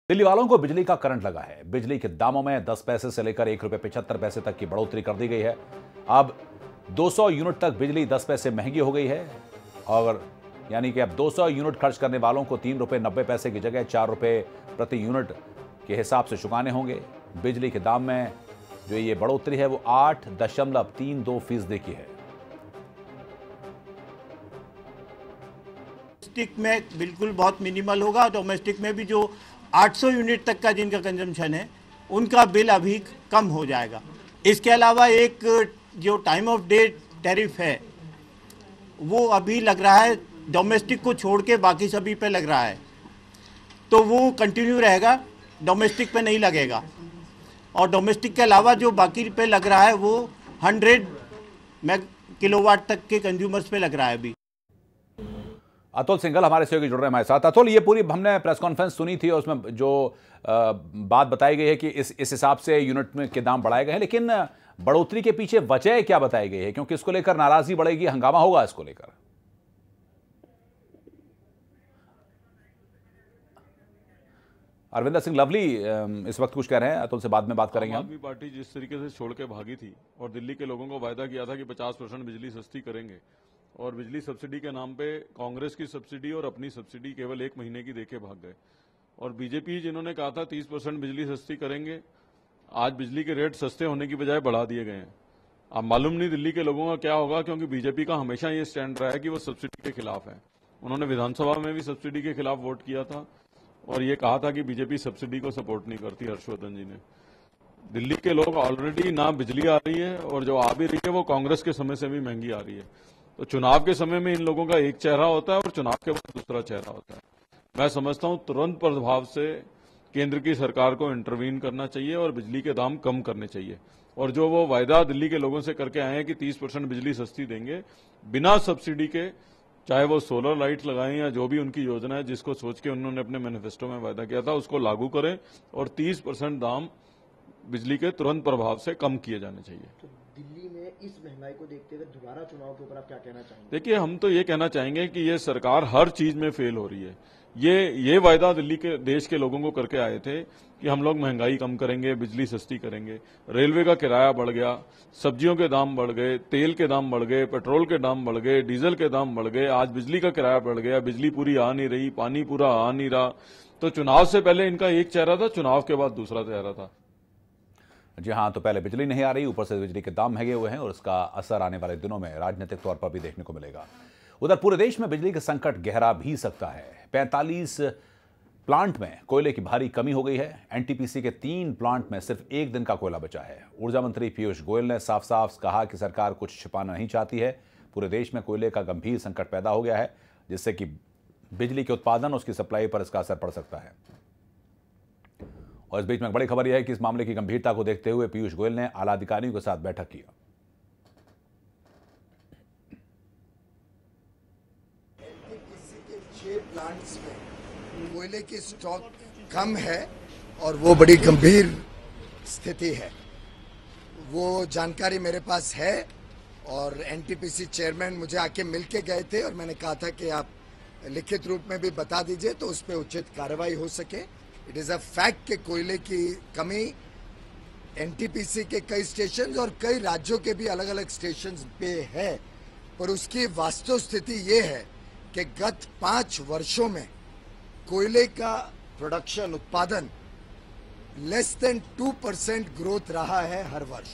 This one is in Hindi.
दिल्ली वालों को बिजली का करंट लगा है। बिजली के दामों में 10 पैसे से लेकर 1 रुपए 75 पैसे तक की बढ़ोतरी कर दी गई है। अब 200 यूनिट तक बिजली 10 पैसे महंगी हो गई है और यानी कि अब 200 यूनिट खर्च करने वालों को 3 रुपए 90 पैसे की जगह 4 रुपए प्रति यूनिट के हिसाब से चुकाने होंगे। बिजली के दाम में जो ये बढ़ोतरी है वो 8.32% की है। डोमेस्टिक में बिल्कुल बहुत मिनिमल होगा। डोमेस्टिक में भी जो 800 यूनिट तक का जिनका कंजम्पशन है उनका बिल अभी कम हो जाएगा। इसके अलावा एक जो टाइम ऑफ डे टैरिफ है वो अभी लग रहा है डोमेस्टिक को छोड़ के बाकी सभी पे लग रहा है, तो वो कंटिन्यू रहेगा, डोमेस्टिक पे नहीं लगेगा। और डोमेस्टिक के अलावा जो बाकी पे लग रहा है वो 100 किलोवाट तक के कंज्यूमर्स पे लग रहा है अभी। अतुल सिंघल हमारे सहयोगी जुड़ रहे हैं हमारे साथ। अतुल, ये पूरी हमने प्रेस कॉन्फ्रेंस सुनी थी और उसमें जो बात बताई गई है कि इस हिसाब से यूनिट में के दाम बढ़ाए गए हैं, लेकिन बढ़ोतरी के पीछे वजह क्या बताई गई है? क्योंकि इसको लेकर नाराजगी बढ़ेगी, हंगामा होगा इसको लेकर। अरविंदर सिंह लवली इस वक्त कुछ कह रहे हैं, अतुल से बाद में बात करेंगे। आम आदमी पार्टी जिस तरीके से छोड़ के भागी थी और दिल्ली के लोगों को वायदा किया था कि 50% बिजली सस्ती करेंगे और बिजली सब्सिडी के नाम पे कांग्रेस की सब्सिडी और अपनी सब्सिडी केवल 1 महीने की देके भाग गए। और बीजेपी जिन्होंने कहा था 30% बिजली सस्ती करेंगे, आज बिजली के रेट सस्ते होने की बजाय बढ़ा दिए गए हैं। अब मालूम नहीं दिल्ली के लोगों का क्या होगा, क्योंकि बीजेपी का हमेशा ये स्टैंड रहा है कि वो सब्सिडी के खिलाफ है। उन्होंने विधानसभा में भी सब्सिडी के खिलाफ वोट किया था और ये कहा था कि बीजेपी सब्सिडी को सपोर्ट नहीं करती। हर्षवर्धन जी ने, दिल्ली के लोग ऑलरेडी ना बिजली आ रही है और जो आ भी रही है वो कांग्रेस के समय से भी महंगी आ रही है। तो चुनाव के समय में इन लोगों का एक चेहरा होता है और चुनाव के बाद दूसरा चेहरा होता है। मैं समझता हूं तुरंत प्रभाव से केंद्र की सरकार को इंटरवीन करना चाहिए और बिजली के दाम कम करने चाहिए। और जो वो वायदा दिल्ली के लोगों से करके आए हैं कि 30% बिजली सस्ती देंगे बिना सब्सिडी के, चाहे वो सोलर लाइट लगाएं या जो भी उनकी योजना है जिसको सोच के उन्होंने अपने मैनिफेस्टो में वायदा किया था उसको लागू करें और 30% दाम बिजली के तुरंत प्रभाव से कम किए जाने चाहिए। तो दिल्ली में इस महंगाई को देखते हुए दोबारा चुनाव के ऊपर आप क्या कहना चाहेंगे? देखिए, हम तो ये कहना चाहेंगे कि ये सरकार हर चीज में फेल हो रही है। ये वायदा दिल्ली के देश के लोगों को करके आए थे कि हम लोग महंगाई कम करेंगे, बिजली सस्ती करेंगे। रेलवे का किराया बढ़ गया, सब्जियों के दाम बढ़ गए, तेल के दाम बढ़ गए, पेट्रोल के दाम बढ़ गए, डीजल के दाम बढ़ गए, आज बिजली का किराया बढ़ गया, बिजली पूरी आ नहीं रही, पानी पूरा आ नहीं रहा। तो चुनाव से पहले इनका एक चेहरा था, चुनाव के बाद दूसरा चेहरा था। जी हाँ, तो पहले बिजली नहीं आ रही, ऊपर से बिजली के दाम महंगे हुए हैं और इसका असर आने वाले दिनों में राजनीतिक तौर पर भी देखने को मिलेगा। उधर पूरे देश में बिजली का संकट गहरा भी सकता है। 45 प्लांट में कोयले की भारी कमी हो गई है। एनटीपीसी के 3 प्लांट में सिर्फ 1 दिन का कोयला बचा है। ऊर्जा मंत्री पीयूष गोयल ने साफ साफ कहा कि सरकार कुछ छिपाना नहीं चाहती है। पूरे देश में कोयले का गंभीर संकट पैदा हो गया है, जिससे कि बिजली के उत्पादन, उसकी सप्लाई पर इसका असर पड़ सकता है। और इस बीच में बड़ी खबर यह है कि इस मामले की गंभीरता को देखते हुए पीयूष गोयल ने आला अधिकारियों के साथ बैठक की। एनटीपीसी के 6 प्लांट्स में कोयले की स्टॉक कम है और वो बड़ी गंभीर स्थिति है। वो जानकारी मेरे पास है और एनटीपीसी चेयरमैन मुझे आके मिलके गए थे और मैंने कहा था कि आप लिखित रूप में भी बता दीजिए तो उस पर उचित कार्रवाई हो सके। इट इज़ अ फैक्ट कि कोयले की कमी एनटीपीसी के कई स्टेशन और कई राज्यों के भी अलग अलग स्टेशन पे है, पर उसकी वास्तव स्थिति ये है कि गत 5 वर्षों में कोयले का प्रोडक्शन, उत्पादन लेस देन 2% ग्रोथ रहा है हर वर्ष।